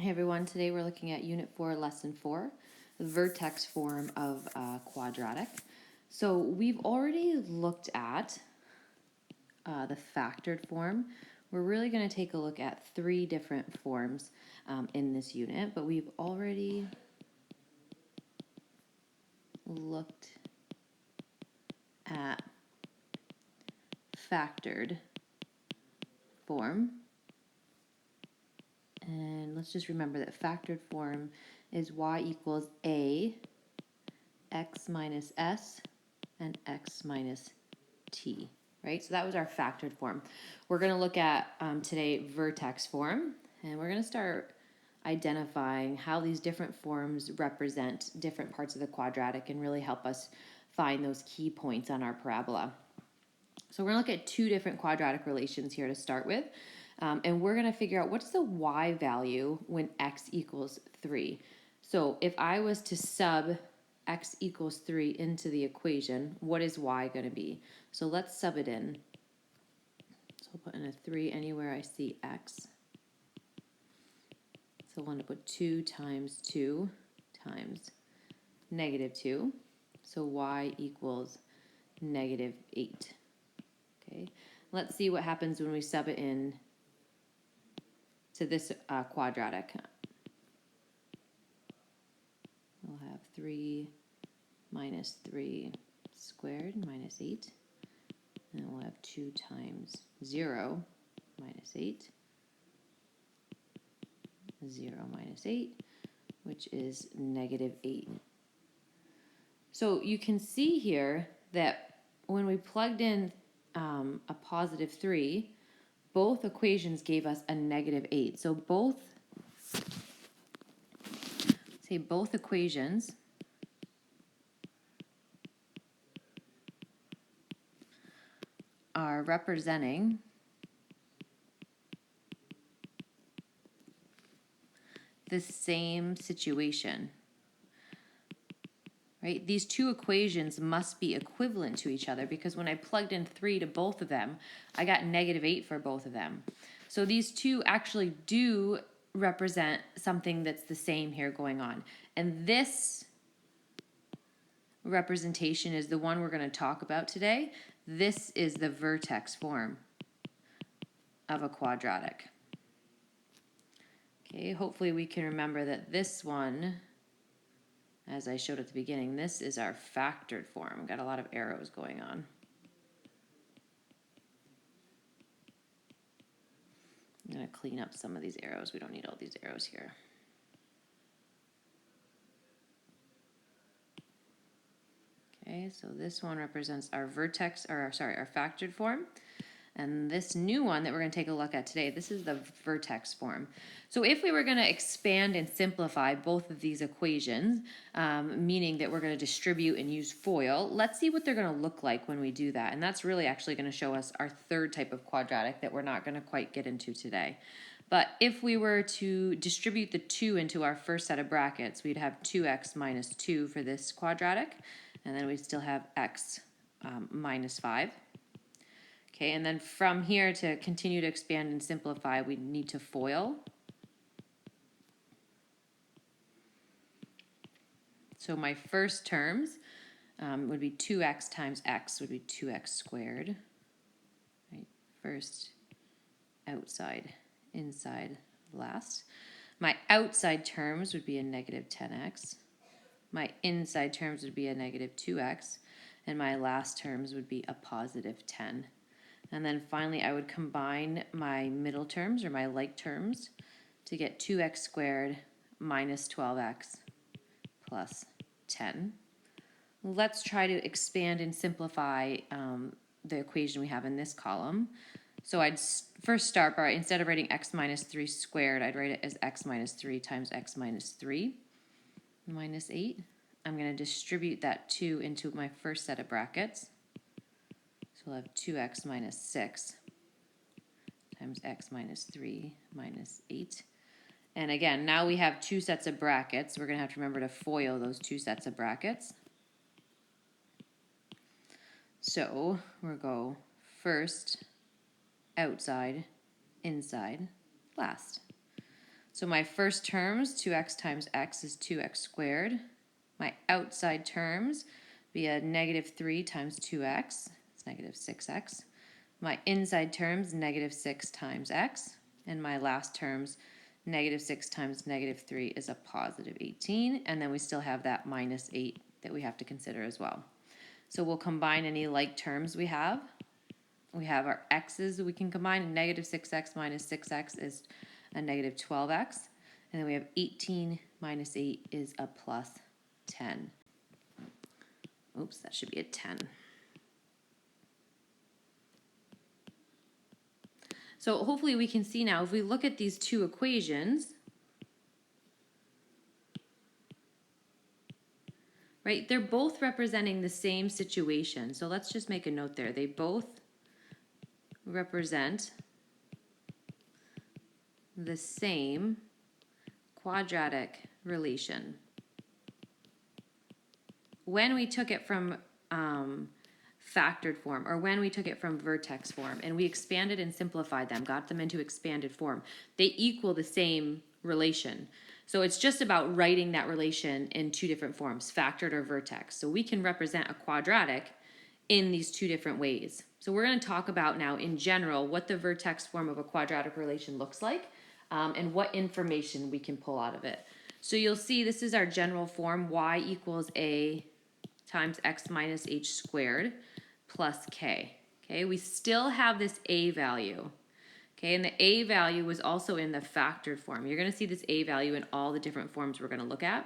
Hey everyone, today we're looking at Unit 4, Lesson 4, the vertex form of a quadratic. So we've already looked at the factored form. We're really going to take a look at three different forms in this unit, but we've already looked at factored form. And let's just remember that factored form is y equals a x minus s and x minus t, right? So that was our factored form. We're going to look at today vertex form, and we're going to start identifying how these different forms represent different parts of the quadratic and really help us find those key points on our parabola. So we're going to look at two different quadratic relations here to start with. And we're going to figure out what's the y value when x equals 3. So if I was to sub x equals 3 into the equation, what is y going to be? So let's sub it in. So I'll put in a 3 anywhere I see x. So I want to put 2 times 2 times negative 2. So y equals negative 8. Okay, let's see what happens when we sub it in to this quadratic. We'll have 3 minus 3 squared minus 8. And we'll have 2 times 0 minus 8. 0 minus 8, which is negative 8. So you can see here that when we plugged in a positive 3, both equations gave us a negative 8. So both equations are representing the same situation, right? These two equations must be equivalent to each other because when I plugged in 3 to both of them, I got negative 8 for both of them. So these two actually do represent something that's the same here going on. And this representation is the one we're going to talk about today. This is the vertex form of a quadratic. Okay, hopefully we can remember that this one, as I showed at the beginning, this is our factored form. We've got a lot of arrows going on. I'm going to clean up some of these arrows. We don't need all these arrows here. Okay, so this one represents our vertex, or sorry, our factored form. And this new one that we're going to take a look at today, this is the vertex form. So if we were going to expand and simplify both of these equations, meaning that we're going to distribute and use FOIL, let's see what they're going to look like when we do that. And that's really actually going to show us our third type of quadratic that we're not going to quite get into today. But if we were to distribute the 2 into our first set of brackets, we'd have 2x minus 2 for this quadratic, and then we'd still have x minus 5. Okay, and then from here to continue to expand and simplify, we need to FOIL. So my first terms would be 2x times x would be 2x squared. Right? First, outside, inside, last. My outside terms would be a negative 10x. My inside terms would be a negative 2x. And my last terms would be a positive 10. And then finally, I would combine my middle terms, or my like terms, to get 2x squared minus 12x plus 10. Let's try to expand and simplify the equation we have in this column. So I'd first start by, instead of writing x minus 3 squared, I'd write it as x minus 3 times x minus 3 minus 8. I'm going to distribute that 2 into my first set of brackets. We'll have 2x minus 6 times x minus 3 minus 8. And again, now we have two sets of brackets. We're going to have to remember to FOIL those two sets of brackets. So we'll go first, outside, inside, last. So my first terms, 2x times x is 2x squared. My outside terms be a negative 3 times 2x, it's negative 6x. My inside terms, negative 6 times x. And my last terms, negative 6 times negative 3 is a positive 18. And then we still have that minus 8 that we have to consider as well. So we'll combine any like terms we have. We have our x's that we can combine, and negative 6x minus 6x is a negative 12x. And then we have 18 minus 8 is a plus 10. Oops, that should be a 10. So hopefully we can see now, if we look at these two equations, right, they're both representing the same situation. So let's just make a note there. They both represent the same quadratic relation. When we took it from factored form, or when we took it from vertex form, and we expanded and simplified them, got them into expanded form, they equal the same relation. So it's just about writing that relation in two different forms, factored or vertex. So we can represent a quadratic in these two different ways. So we're going to talk about now in general what the vertex form of a quadratic relation looks like, and what information we can pull out of it. So you'll see this is our general form, y equals a times x minus h squared plus k. Okay, we still have this a value. Okay, and the a value was also in the factored form. You're going to see this a value in all the different forms we're going to look at.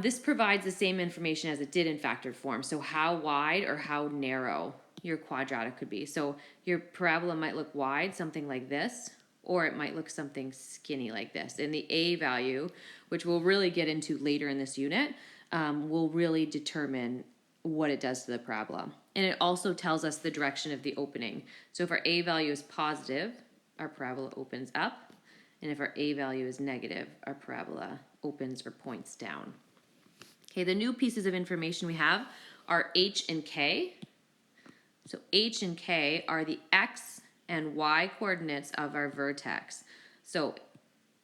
This provides the same information as it did in factored form. So how wide or how narrow your quadratic could be. So your parabola might look wide, something like this, or it might look something skinny like this. And the a value, which we'll really get into later in this unit, will really determine what it does to the parabola. And it also tells us the direction of the opening. So if our a value is positive, our parabola opens up. And if our a value is negative, our parabola opens or points down. Okay, the new pieces of information we have are h and k. So h and k are the x and y coordinates of our vertex. So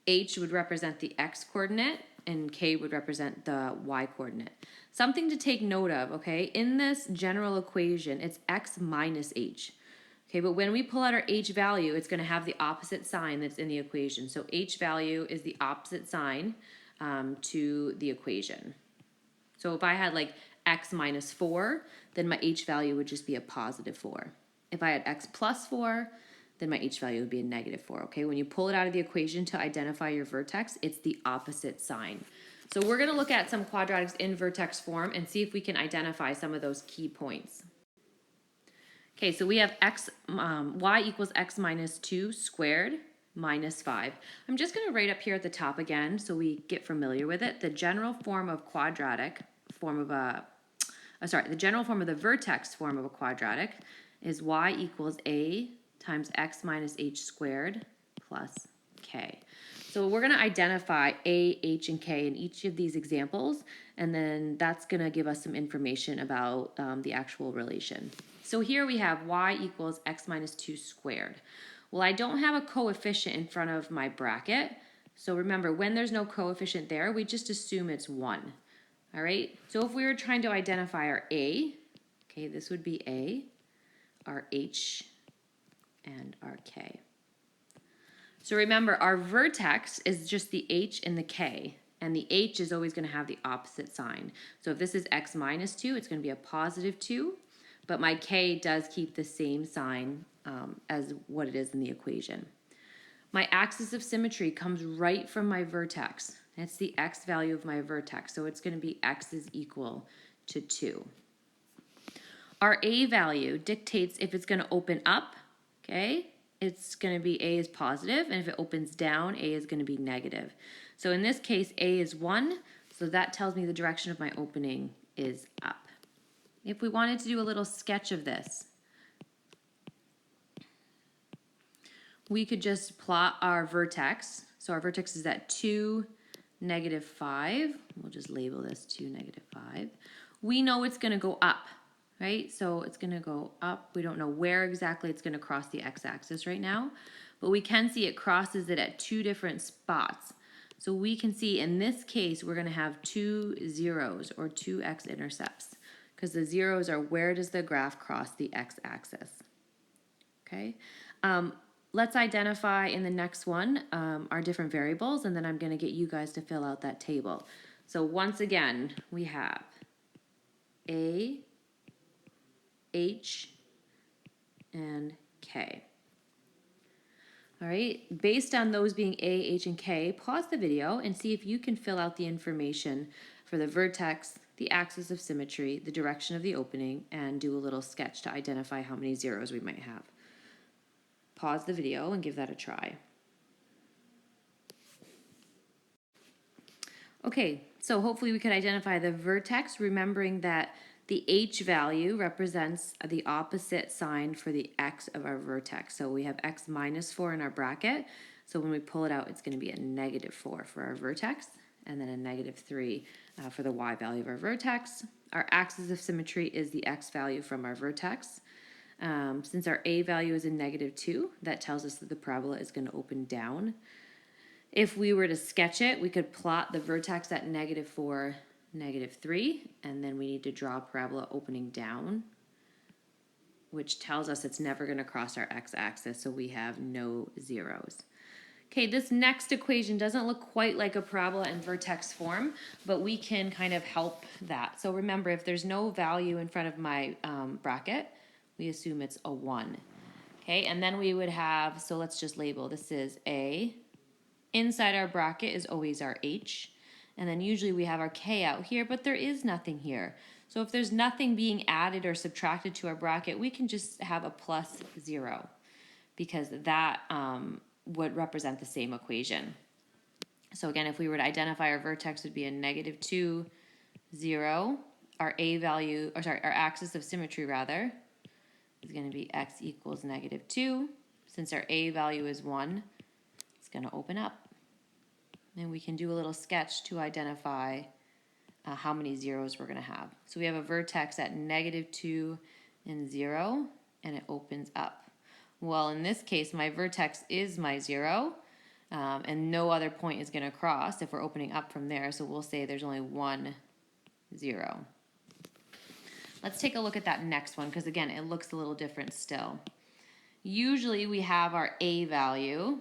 h would represent the x coordinate and k would represent the y coordinate. Something to take note of, okay? In this general equation, it's x minus h. Okay, but when we pull out our h value, it's going to have the opposite sign that's in the equation. So h value is the opposite sign to the equation. So if I had like x minus 4, then my h value would just be a positive 4. If I had x plus 4, then my h value would be a negative 4, okay? When you pull it out of the equation to identify your vertex, it's the opposite sign. So we're going to look at some quadratics in vertex form and see if we can identify some of those key points. Okay, so we have y equals x minus 2 squared minus 5. I'm just going to write up here at the top again so we get familiar with it. The general form of quadratic form of the general form of the vertex form of a quadratic is y equals a times x minus h squared plus k. So we're going to identify a, h, and k in each of these examples, and then that's going to give us some information about the actual relation. So here we have y equals x minus 2 squared. Well, I don't have a coefficient in front of my bracket, so remember, when there's no coefficient there, we just assume it's 1. All right, so if we were trying to identify our a, okay, this would be a, our h, and our k. So remember, our vertex is just the h and the k, and the h is always going to have the opposite sign. So if this is x minus 2, it's going to be a positive 2, but my k does keep the same sign as what it is in the equation. My axis of symmetry comes right from my vertex. It's the x value of my vertex, so it's going to be x is equal to 2. Our a value dictates if it's going to open up, okay? It's going to be a is positive, and if it opens down, a is going to be negative. So in this case, a is 1, so that tells me the direction of my opening is up. If we wanted to do a little sketch of this, we could just plot our vertex. So our vertex is at 2, negative 5. We'll just label this 2, negative 5. We know it's going to go up, right? So it's going to go up. We don't know where exactly it's going to cross the x-axis right now, but we can see it crosses it at two different spots. So we can see in this case, we're going to have 2 zeros or 2 x-intercepts, because the zeros are where does the graph cross the x-axis. Okay, let's identify in the next one our different variables, and then I'm going to get you guys to fill out that table. So once again, we have A, H, and K. All right, based on those being A, H, and K, pause the video and see if you can fill out the information for the vertex, the axis of symmetry, the direction of the opening, and do a little sketch to identify how many zeros we might have. Pause the video and give that a try. Okay, so hopefully we could identify the vertex, remembering that the H value represents the opposite sign for the X of our vertex. So we have X minus 4 in our bracket. So when we pull it out, it's going to be a -4 for our vertex, and then a -3 for the Y value of our vertex. Our axis of symmetry is the X value from our vertex. Since our A value is a -2, that tells us that the parabola is going to open down. If we were to sketch it, we could plot the vertex at -4, -3, and then we need to draw a parabola opening down, which tells us it's never going to cross our x-axis, so we have no zeros. Okay, this next equation doesn't look quite like a parabola in vertex form, but we can kind of help that. So remember, if there's no value in front of my bracket, we assume it's a 1. Okay, and then we would have, so let's just label, this is A. Inside our bracket is always our H, and then usually we have our K out here, but there is nothing here. So if there's nothing being added or subtracted to our bracket, we can just have a +0, because that would represent the same equation. So again, if we were to identify our vertex, would be a -2, 0. Our A value, or sorry, our axis of symmetry rather, is going to be x equals -2. Since our A value is 1, it's going to open up. And we can do a little sketch to identify how many zeros we're going to have. So we have a vertex at -2 and 0, and it opens up. Well, in this case, my vertex is my 0, and no other point is going to cross if we're opening up from there. So we'll say there's only 1 0. Let's take a look at that next one, because again, it looks a little different still. Usually we have our A value.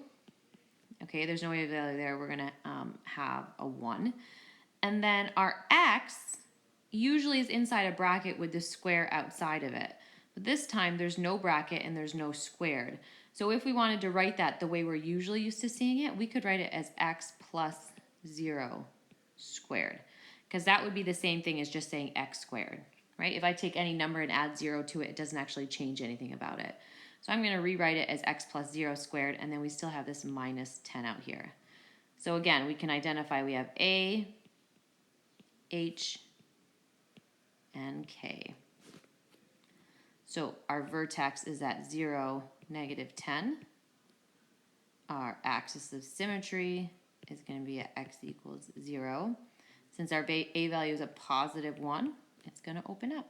Okay, there's no A value there. We're going to have a 1. And then our X usually is inside a bracket with the square outside of it. But this time there's no bracket and there's no squared. So if we wanted to write that the way we're usually used to seeing it, we could write it as x plus 0 squared. Because that would be the same thing as just saying x squared, right? If I take any number and add 0 to it, it doesn't actually change anything about it. So I'm going to rewrite it as x plus 0 squared, and then we still have this minus 10 out here. So again, we can identify we have A, H, and K. So our vertex is at 0, -10. Our axis of symmetry is going to be at x equals 0. Since our A value is a +1, it's going to open up.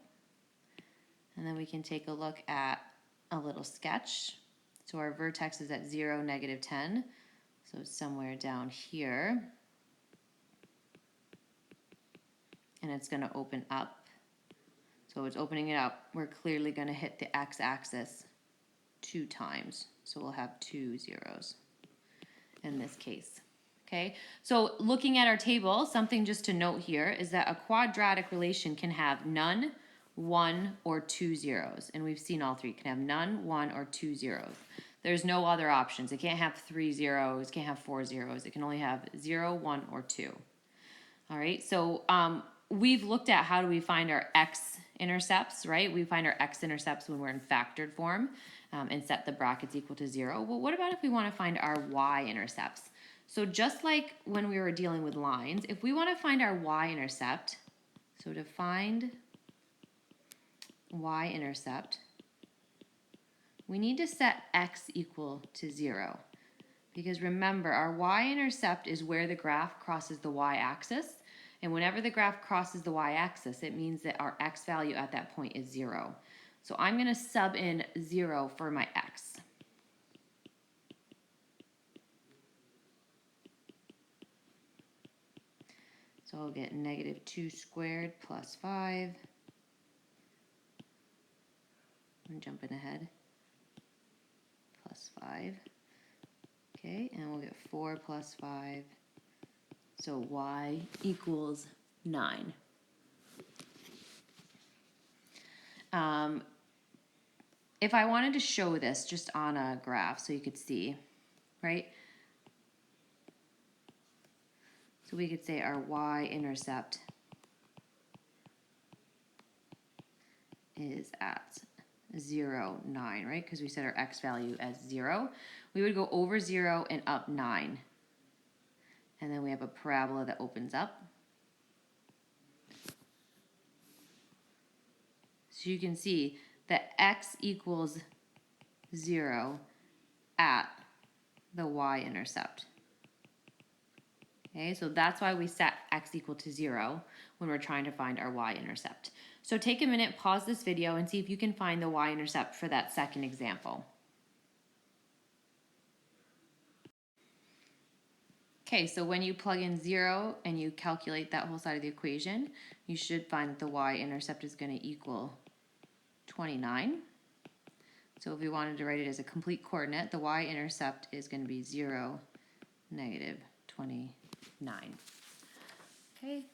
And then we can take a look at a little sketch. So our vertex is at 0, -10. So somewhere down here. And it's going to open up. So it's opening it up. We're clearly going to hit the x-axis 2 times. So we'll have 2 zeros in this case. Okay, so looking at our table, something just to note here is that a quadratic relation can have none, 1, or 2 zeros. And we've seen all three. It can have none, 1, or 2 zeros. There's no other options. It can't have 3 zeros, it can't have 4 zeros. It can only have 0, 1, or 2. All right, so we've looked at how do we find our x-intercepts, right? We find our x-intercepts when we're in factored form and set the brackets equal to 0. Well, what about if we want to find our y-intercepts? So just like when we were dealing with lines, if we want to find our y-intercept, so to find y-intercept, we need to set x equal to 0. Because remember, our y-intercept is where the graph crosses the y-axis. And whenever the graph crosses the y-axis, it means that our x value at that point is 0. So I'm going to sub in 0 for my x. So I'll get negative 2 squared plus 5. I'm jumping ahead. Plus 5. Okay, and we'll get 4 plus 5. So y equals 9. If I wanted to show this just on a graph so you could see, right? So we could say our y-intercept is at 0, 9, right? Because we set our x value as 0. We would go over 0 and up 9. And then we have a parabola that opens up. So you can see that x equals 0 at the y-intercept. Okay, so that's why we set x equal to 0 when we're trying to find our y-intercept. So take a minute, pause this video, and see if you can find the y-intercept for that second example. Okay, so when you plug in 0 and you calculate that whole side of the equation, you should find that the y-intercept is going to equal 29. So if we wanted to write it as a complete coordinate, the y-intercept is going to be 0, negative 29. Okay,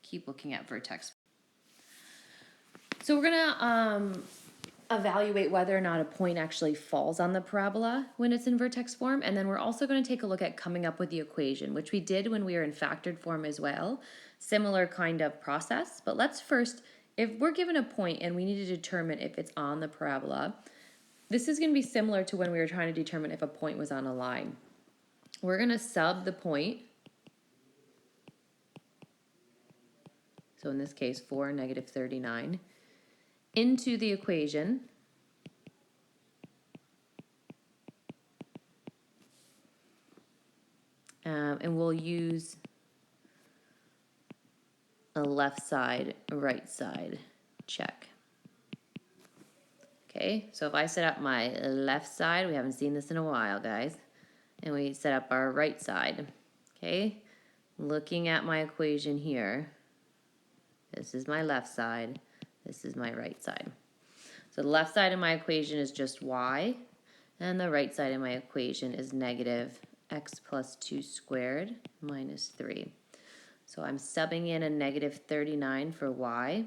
keep looking at Vertex. So we're going to evaluate whether or not a point actually falls on the parabola when it's in vertex form, and then we're also going to take a look at coming up with the equation, which we did when we were in factored form as well. Similar kind of process, but let's first, if we're given a point and we need to determine if it's on the parabola, this is going to be similar to when we were trying to determine if a point was on a line. We're going to sub the point, so in this case 4, negative 39, into the equation, and we'll use a left side, right side check. Okay, so if I set up my left side, we haven't seen this in a while, guys, and we set up our right side. Okay, looking at my equation here, this is my left side, this is my right side. So the left side of my equation is just y, and the right side of my equation is negative x plus 2 squared minus 3. So I'm subbing in a negative 39 for y,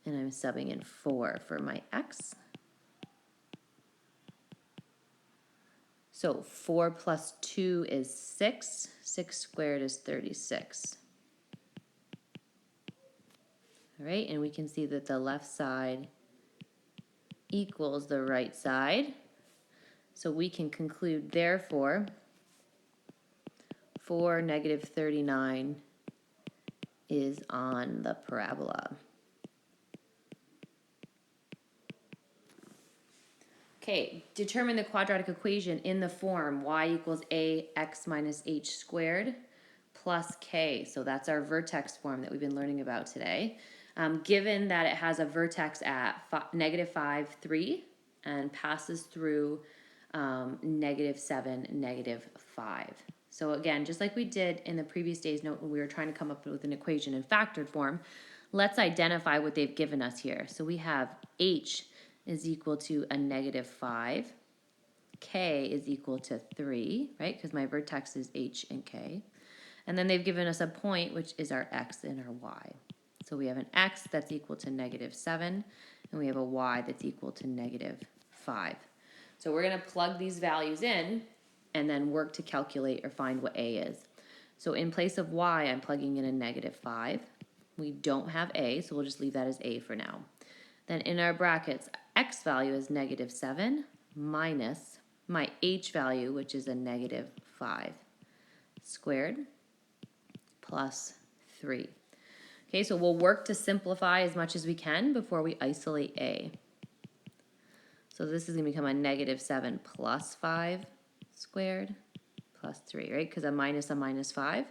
and I'm subbing in 4 for my x. So 4 plus 2 is 6. 6 squared is 36. All right, and we can see that the left side equals the right side. So we can conclude, therefore, 4, negative 39 is on the parabola. Okay, determine the quadratic equation in the form y equals ax minus h squared plus k. So that's our vertex form that we've been learning about today. Given that it has a vertex at negative 5, 3, and passes through negative 7, negative 5. So again, just like we did in the previous day's note when we were trying to come up with an equation in factored form, let's identify what they've given us here. So we have h is equal to a negative 5, k is equal to 3, right? Because my vertex is h and k. And then they've given us a point, which is our x and our y. So we have an x that's equal to negative 7, and we have a y that's equal to negative 5. So we're going to plug these values in and then work to calculate or find what a is. So in place of y, I'm plugging in a negative 5. We don't have a, so we'll just leave that as a for now. Then in our brackets, x value is negative 7 minus my h value, which is a negative 5 squared plus 3. Okay, so we'll work to simplify as much as we can before we isolate a. So this is going to become a negative 7 plus 5 squared plus 3, right? Because a minus 5.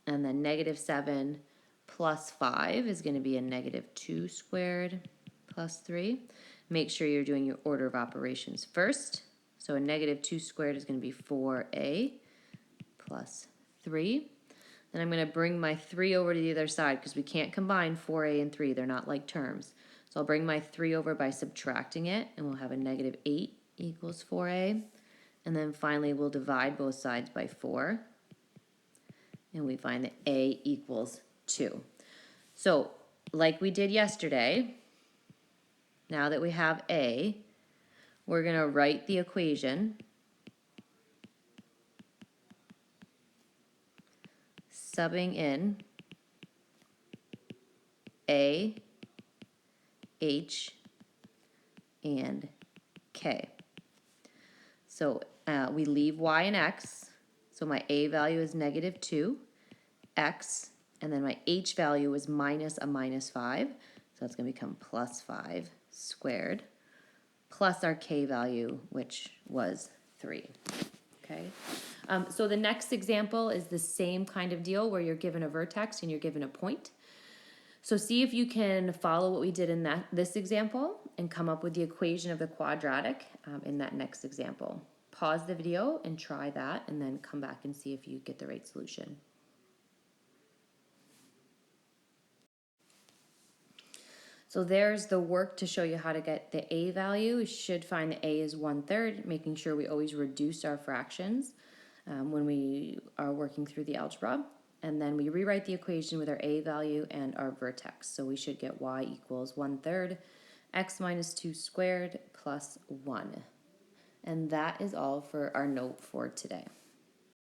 And then negative 7 plus 5 is going to be a negative 2 squared plus 3. Make sure you're doing your order of operations first. So a negative 2 squared is going to be 4a plus 3. Then I'm going to bring my 3 over to the other side because we can't combine 4a and 3. They're not like terms. So I'll bring my 3 over by subtracting it, and we'll have a negative 8 equals 4a. And then finally, we'll divide both sides by 4. And we find that a equals 2. So, like we did yesterday, now that we have a, we're going to write the equation subbing in a, h, and k. So we leave y and x. So my a value is negative 2, x, and then my h value is minus a minus 5. So that's going to become plus 5 squared, plus our k value, which was 3. Okay. So the next example is the same kind of deal where you're given a vertex and you're given a point. So see if you can follow what we did in this example and come up with the equation of the quadratic in that next example. Pause the video and try that, and then come back and see if you get the right solution. So there's the work to show you how to get the a value. You should find the a is 1/3, making sure we always reduce our fractions when we are working through the algebra. And then we rewrite the equation with our a value and our vertex. So we should get y equals 1/3 x minus 2 squared plus 1. And that is all for our note for today.